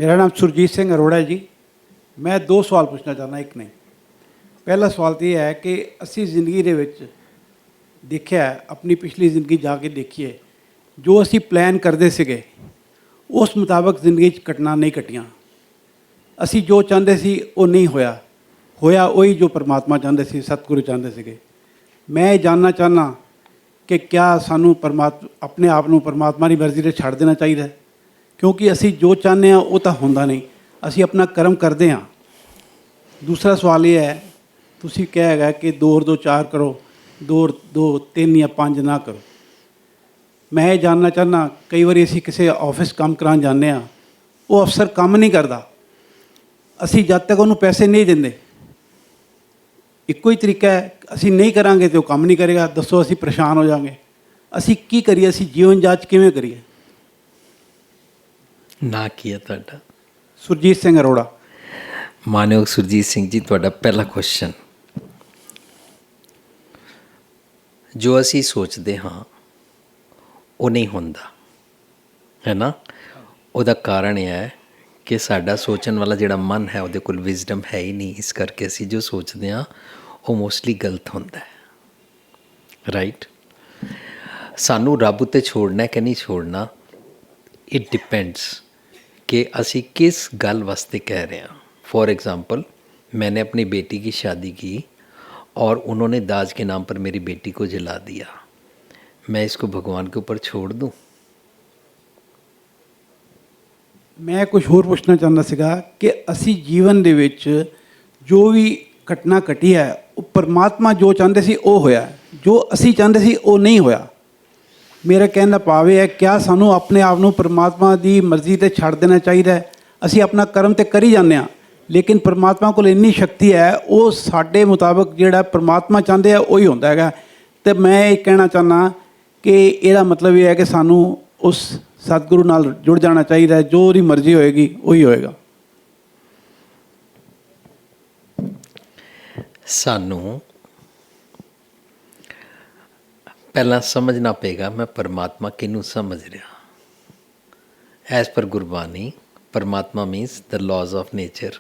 मेरा नाम सुरजीत सिंह अरोड़ा है जी। मैं दो सवाल पूछना चाहना, एक नहीं। पहला सवाल तो यह है कि असी जिंदगी ਦੇ ਵਿੱਚ ਦੇਖਿਆ, ਆਪਣੀ ਪਿਛਲੀ ਜ਼ਿੰਦਗੀ ਜਾ ਕੇ ਦੇਖੀਏ, ਜੋ ਅਸੀਂ ਪਲਾਨ ਕਰਦੇ ਸੀਗੇ ਉਸ ਮੁਤਾਬਕ ਜ਼ਿੰਦਗੀ 'ਚ ਘਟਨਾ ਨਹੀਂ ਘਟੀਆਂ। ਅਸੀਂ ਜੋ ਚਾਹੁੰਦੇ ਸੀ ਉਹ ਨਹੀਂ ਹੋਇਆ, ਹੋਇਆ ਉਹੀ ਜੋ ਪਰਮਾਤਮਾ ਚਾਹੁੰਦੇ ਸੀ, ਸਤਿਗੁਰੂ ਚਾਹੁੰਦੇ ਸੀਗੇ। ਮੈਂ ਇਹ ਜਾਣਨਾ ਚਾਹੁੰਦਾ ਕਿ ਕਿਆ ਸਾਨੂੰ ਆਪਣੇ ਆਪ ਨੂੰ ਪਰਮਾਤਮਾ ਦੀ ਮਰਜ਼ੀ 'ਤੇ ਛੱਡ ਦੇਣਾ ਚਾਹੀਦਾ, ਕਿਉਂਕਿ ਅਸੀਂ ਜੋ ਚਾਹੁੰਦੇ ਹਾਂ ਉਹ ਤਾਂ ਹੁੰਦਾ ਨਹੀਂ, ਅਸੀਂ ਆਪਣਾ ਕਰਮ ਕਰਦੇ ਹਾਂ। ਦੂਸਰਾ ਸਵਾਲ ਇਹ ਹੈ, ਤੁਸੀਂ ਕਿਹਾ ਹੈਗਾ ਕਿ 2 ਔਰ 2 4 ਕਰੋ, 2 ਔਰ 2 3 ਜਾਂ 5 ਨਾ ਕਰੋ। ਮੈਂ ਇਹ ਜਾਣਨਾ ਚਾਹੁੰਦਾ, ਕਈ ਵਾਰੀ ਅਸੀਂ ਕਿਸੇ ਆਫਿਸ ਕੰਮ ਕਰਾਉਣ ਜਾਂਦੇ ਹਾਂ, ਉਹ ਅਫਸਰ ਕੰਮ ਨਹੀਂ ਕਰਦਾ, ਅਸੀਂ ਜਦ ਤੱਕ ਉਹਨੂੰ ਪੈਸੇ ਨਹੀਂ ਦਿੰਦੇ। ਇੱਕੋ ਹੀ ਤਰੀਕਾ ਹੈ, ਅਸੀਂ ਨਹੀਂ ਕਰਾਂਗੇ ਤਾਂ ਉਹ ਕੰਮ ਨਹੀਂ ਕਰੇਗਾ। ਦੱਸੋ ਅਸੀਂ ਪਰੇਸ਼ਾਨ ਹੋ ਜਾਵਾਂਗੇ। ਅਸੀਂ ਕੀ ਕਰੀਏ? ਅਸੀਂ ਜੀਵਨ ਜਾਂਚ ਕਿਵੇਂ ਕਰੀਏ? ਨਾ ਕੀ ਹੈ ਤੁਹਾਡਾ? ਸੁਰਜੀਤ ਸਿੰਘ ਅਰੋੜਾ। ਮਾਨਯੋਗ ਸੁਰਜੀਤ ਸਿੰਘ ਜੀ, ਤੁਹਾਡਾ ਪਹਿਲਾ ਕੁਐਸਚਨ, ਜੋ ਅਸੀਂ ਸੋਚਦੇ ਹਾਂ ਉਹ ਨਹੀਂ ਹੁੰਦਾ, ਹੈ ਨਾ। ਉਹਦਾ ਕਾਰਨ ਇਹ ਹੈ ਕਿ ਸਾਡਾ ਸੋਚਣ ਵਾਲਾ ਜਿਹੜਾ ਮਨ ਹੈ ਉਹਦੇ ਕੋਲ ਵਿਜ਼ਡਮ ਹੈ ਹੀ ਨਹੀਂ। ਇਸ ਕਰਕੇ ਅਸੀਂ ਜੋ ਸੋਚਦੇ ਹਾਂ ਉਹ ਮੋਸਟਲੀ ਗਲਤ ਹੁੰਦਾ ਹੈ, ਰਾਈਟ। ਸਾਨੂੰ ਰੱਬ ਉੱਤੇ ਛੋੜਨਾ ਕਿ ਨਹੀਂ ਛੋੜਨਾ, ਇਟ ਡਿਪੈਂਡਸ कि असी किस गल वास्ते कह रहे हैं। फॉर एग्ज़ाम्पल, मैंने अपनी बेटी की शादी की और उन्होंने दाज के नाम पर मेरी बेटी को जला दिया, मैं इसको भगवान के ऊपर छोड़ दूँ? मैं कुछ होर पूछना चाहता सीगा कि असी जीवन दे विच जो भी घटना घटी है वो परमात्मा जो चाहते सी वो होया, जो असी चाहते सी वो नहीं होया। मेरा कहने का भाव है, क्या सानू अपने आप को परमात्मा की मर्जी से छड़ देना चाहिए? असी अपना कर्म तो कर ही जाने, लेकिन परमात्मा को इन्नी शक्ति है, वो साडे मुताबिक जिहड़ा परमात्मा चाहते हैं वही होंदा है। तो मैं ये कहना चाहना कि इसका मतलब ये है कि सानू उस सतगुरु नाल जुड़ जाना चाहिए, जो उसकी मर्जी होएगी वही होएगा। सानू पहला समझना पेगा मैं परमात्मा किनू समझ रहा। एज पर गुरबानी, परमात्मा means the laws of nature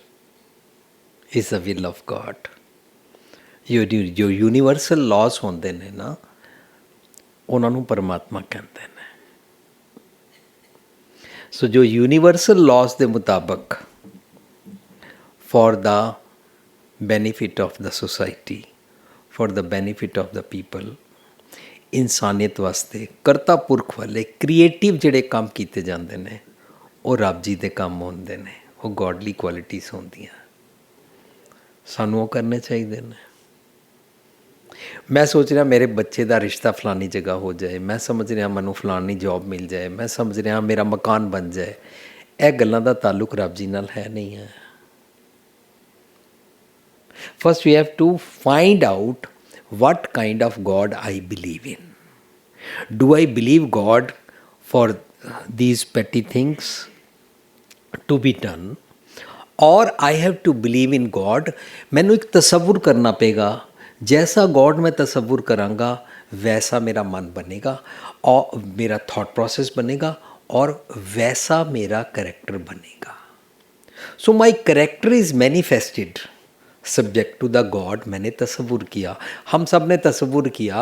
is the will of God. जो यूनीवर्सल लॉज होंदे ने ना, उन्होंने परमात्मा कहते हैं। सो जो यूनीवर्सल लॉज के मुताबिक for the benefit of the society, for the benefit of the people, इंसानियत वास्ते करता पुरख वाले क्रिएटिव जिहड़े काम किए जाते हैं वो रब जी के काम होंदे ने, वो गॉडली क्वालिटीज़ होंदियां, सानू वो करने चाहिए ने। मैं सोच रहा मेरे बच्चे का रिश्ता फलानी जगह हो जाए, मैं समझ रहा मैनू फलानी जॉब मिल जाए, मैं समझ रहा मेरा मकान बन जाए, यह गल्लां दा ताल्लुक रब जी नाल है नहीं है। First we have to find out what kind of God I believe in. Do I believe God for these petty things to be done, or I have to believe in God? मैंने एक तसव्वुर करना पेगा, जैसा God मैं तसव्वुर करांगा वैसा मेरा मन बनेगा और मेरा थॉट प्रोसेस बनेगा और वैसा मेरा करेक्टर बनेगा। So my character is manifested subject to the God. मैंने तसव्वुर किया, हम सब ने तसव्वुर किया,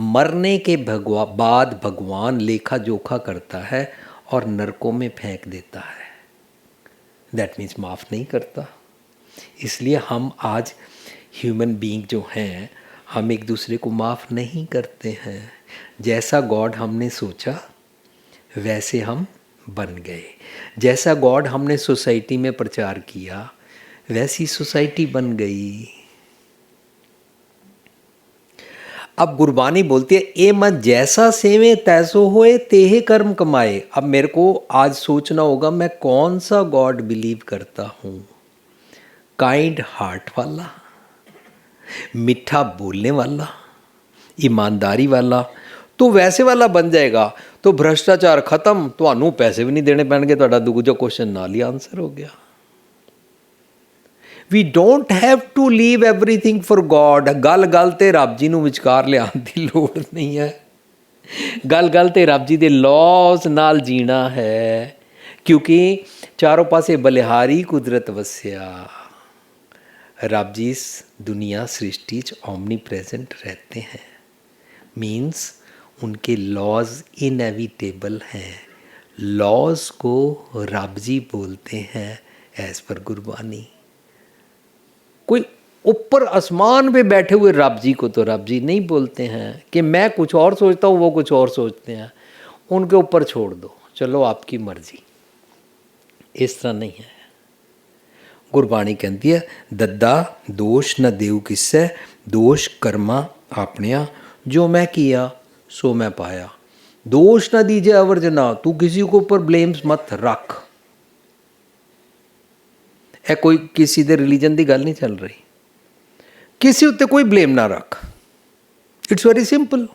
मरने के बाद भगवान लेखा जोखा करता है और नरकों में फेंक देता है। दैट मीन्स माफ़ नहीं करता। इसलिए हम आज ह्यूमन बीइंग जो हैं, हम एक दूसरे को माफ़ नहीं करते हैं। जैसा गॉड हमने सोचा वैसे हम बन गए, जैसा गॉड हमने सोसाइटी में प्रचार किया वैसी सोसाइटी बन गई। अब गुरबानी बोलती है, ए मन जैसा सेवे तैसो होए तेहे कर्म कमाए। अब मेरे को आज सोचना होगा मैं कौन सा गॉड बिलीव करता हूँ। काइंड हार्ट वाला, मीठा बोलने वाला, ईमानदारी वाला, तो वैसे वाला बन जाएगा तो भ्रष्टाचार खत्म, तो पैसे भी नहीं देने पैणगे। तुहाडा दूजा क्वेश्चन नाल ही आंसर हो गया। We don't have to leave everything for God. गल गल ते रब जी नूं विचकार लिआउण दी लोड़ नहीं है। गल गल ते रब जी दे लॉज नाल जीना है, क्योंकि चारों पासे बलिहारी कुदरत वਸਿया। रब जी इस दुनिया सृष्टि च ओमनी प्रेजेंट रहते हैं, मीन्स उनके लॉज इनएविटेबल हैं। लॉज को रब जी बोलते हैं एज पर गुरबानी। कोई ऊपर आसमान पे बैठे हुए रब जी को तो रब जी नहीं बोलते हैं कि मैं कुछ और सोचता हूँ वो कुछ और सोचते हैं, उनके ऊपर छोड़ दो, चलो आपकी मर्जी। इस तरह नहीं है। गुरबाणी कहती है दद्दा दोष न देऊ किससे, दोष कर्मा आपनिया, जो मैं किया सो मैं पाया। दोष ना दीजिए अवर्जना, तू किसी को ऊपर ब्लेम्स मत रख। है कोई किसी दे रिलीजन की गल नहीं चल रही, किसी उत्ते कोई ब्लेम ना रख। It's very simple.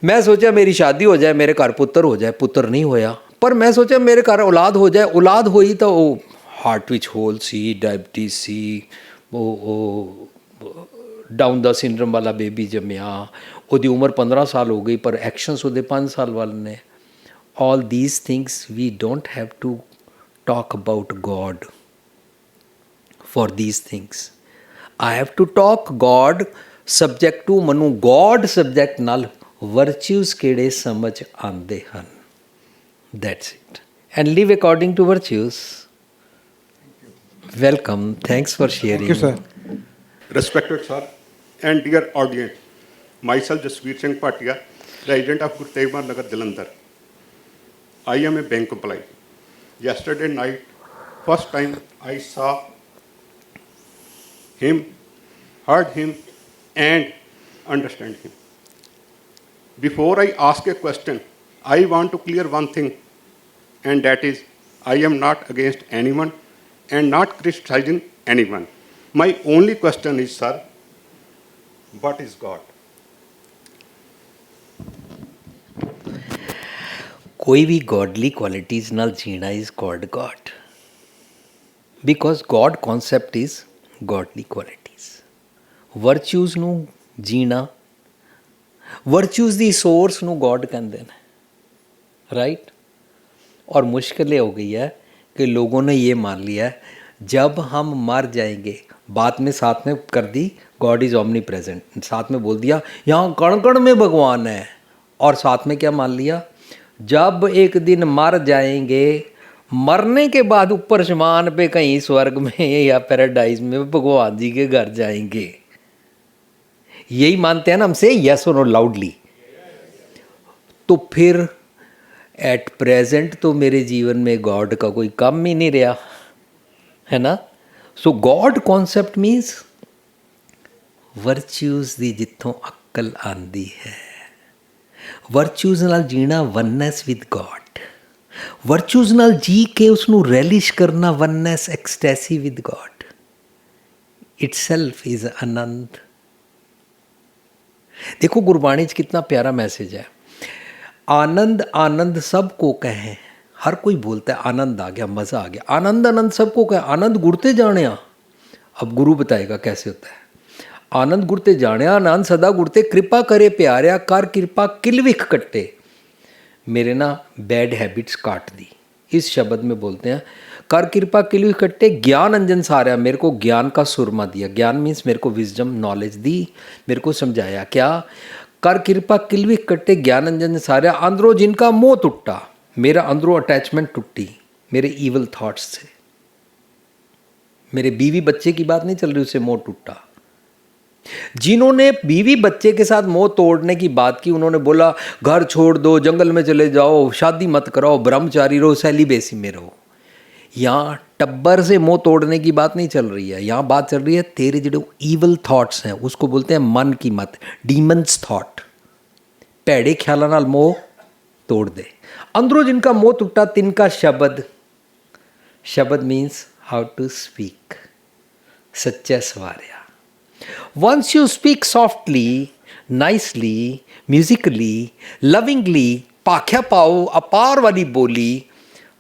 मैं सोचा मेरी शादी हो जाए, मेरे घर पुत्र हो जाए, पुत्र नहीं होया, पर मैं सोचा मेरे घर औलाद हो जाए, औलाद होई तो वो हार्ट विच होल सी, डायबिटीज सी, वो डाउन द सिंड्रोम वाला बेबी जम्मिया, ਉਹਦੀ उम्र 15 साल हो गई पर एक्शंस ਉਹਦੇ 5 साल वाले ने। All these things we don't have to talk about God for these things. I have to talk God subject to Manu God subject ਨਾਲ virtues ਕਿਹੜੇ ਸਮਝ ਆਉਂਦੇ ਹਨ। That's it. And live according to virtues. Welcome. Thanks for sharing. Thank you, sir. Respected sir and dear audience, myself Jasveer Singh Bhatia, resident of Guru Tegh Bahadur Nagar, Jalandhar. I am a bank employee. Yesterday night, first time I saw him, heard him, and understand him. Before I ask a question, I want to clear one thing, and that is, I am not against anyone and not criticizing anyone. My only question is, sir, what is God? कोई भी godly qualities ਨਾਲ ਜੀਣਾ is called God, because God concept is godly qualities. Virtues ਨੂੰ ਜੀਣਾ, virtues ਦੀ source ਨੂੰ God ਕਹਿੰਦੇ ਨੇ, right? और मुश्किल ये हो गई है कि लोगों ने ये मान लिया है जब हम मर जाएंगे, बात में साथ में कर दी गॉड इज़ ओमनी प्रेजेंट, साथ में बोल दिया यहाँ कण कण में भगवान है, और साथ में क्या मान लिया, जब एक दिन मर जाएंगे, मरने के बाद ऊपर शमान पे कहीं स्वर्ग में या पैराडाइज में भगवान जी के घर जाएंगे। यही मानते हैं ना हमसे, यस और नो लाउडली। तो फिर एट प्रेजेंट तो मेरे जीवन में गॉड का कोई काम ही नहीं रहा, है ना। So God concept means virtues दी जिथों अक्ल आंदी है, वर्च्यूज़ नाल जीना वननेस विद गॉड, वर्च्यूज़ नाल जी के उसनू रैलिश करना oneness ecstasy with God, itself is anand. देखो गुरबाणी च कितना प्यारा मैसेज है, आनंद आनंद सबको कहें, हर कोई बोलता है आनंद आ गया, मज़ा आ गया, आनंद आनंद सबको कहें, आनंद गुरते जाने। अब गुरु बताएगा कैसे होता है। आनंद गुरते जाने, आनंद सदा गुरते, कृपा करे प्यारिया, कर कृपा किलविख कट्टे, मेरे ना बैड हैबिट्स काट दी। इस शब्द में बोलते हैं कर कृपा किलविख कट्टे, ज्ञान अंजन सारा, मेरे को ज्ञान का सुरमा दिया। ज्ञान मीन्स मेरे को विजडम नॉलेज दी, मेरे को समझाया क्या, कर कृपा किलविख कट्टे, ज्ञान अंजन सारा, अंदरों जिनका मोह टूटा, मेरा अंदरों अटैचमेंट टूटी मेरे ईवल थॉट्स से। मेरे बीवी बच्चे की बात नहीं चल रही, उससे मोह टूटा। जिन्होंने बीवी बच्चे के साथ मोह तोड़ने की बात की, उन्होंने बोला घर छोड़ दो, जंगल में चले जाओ, शादी मत कराओ, ब्रह्मचारी रहो, सेलिबेसी में रहो। यहाँ टब्बर से मोह तोड़ने की बात नहीं चल रही है, यहाँ बात चल रही है तेरे जो ईवल थॉट्स हैं, उसको बोलते हैं मन की मत, डीमंस थॉट, भैड़े ख्यालों नाल मोह तोड़ दे। अंदरों जिनका मोह टूटा तिनका शब्द, शब्द मीन्स हाउ टू स्पीक, सच्चा सवारिया। Once you speak softly, nicely, musically, lovingly, भाख्या पाओ अपार वाली बोली,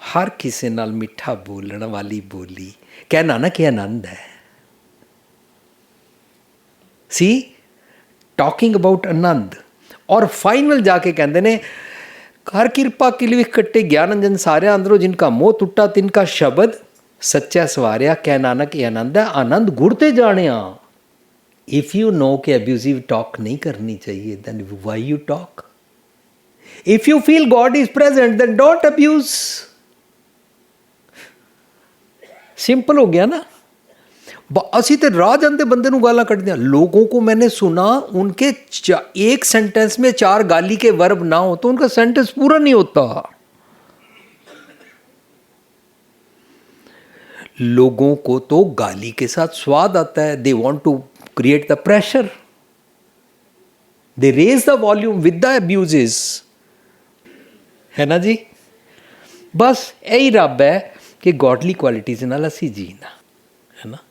हर किसी नाल मिठा बोलने वाली बोली, कहना ना कि आनंद है। सी टॉकिंग अबाउट आनंद। और फाइनल जाके कहते ने ਕਰ ਕਿਰਪਾ ਕਿਲਵਿਖ ਕੱਟੇ ਗਿਆਨ ਅੰਜਨ ਸਾਰਿਆਂ ਅੰਦਰੋਂ ਜਿਨਕਾ ਮੋਹ ਟੁੱਟਾ ਤਿਨਕਾ ਸ਼ਬਦ ਸੱਚਾ ਸਵਾਰਿਆ ਕਹਿ ਨਾਨਕ ਇਹ ਆਨੰਦ ਹੈ ਆਨੰਦ ਗੁਰ ਤੇ ਜਾਣਿਆ। इफ यू नो कि अब्यूजिव टॉक नहीं करनी चाहिए then why you talk. If you feel God is present then don't abuse. Simple हो गया ना। ਅਸੀਂ ਤੇ ਰਾਹ ਜਾਂਦੇ ਬੰਦੇ ਨੂੰ गाला ਕੱਢਦੇ हैं। लोगों को मैंने सुना उनके एक सेंटेंस में 4 गाली के वर्ब ना हो तो उनका सेंटेंस पूरा नहीं होता। लोगों को तो गाली के साथ स्वाद आता है। They want to create the pressure, they raise the volume with the abuses, है ना जी। बस यही रब है कि गॉडली क्वालिटीज नाल असी जीना, है ना।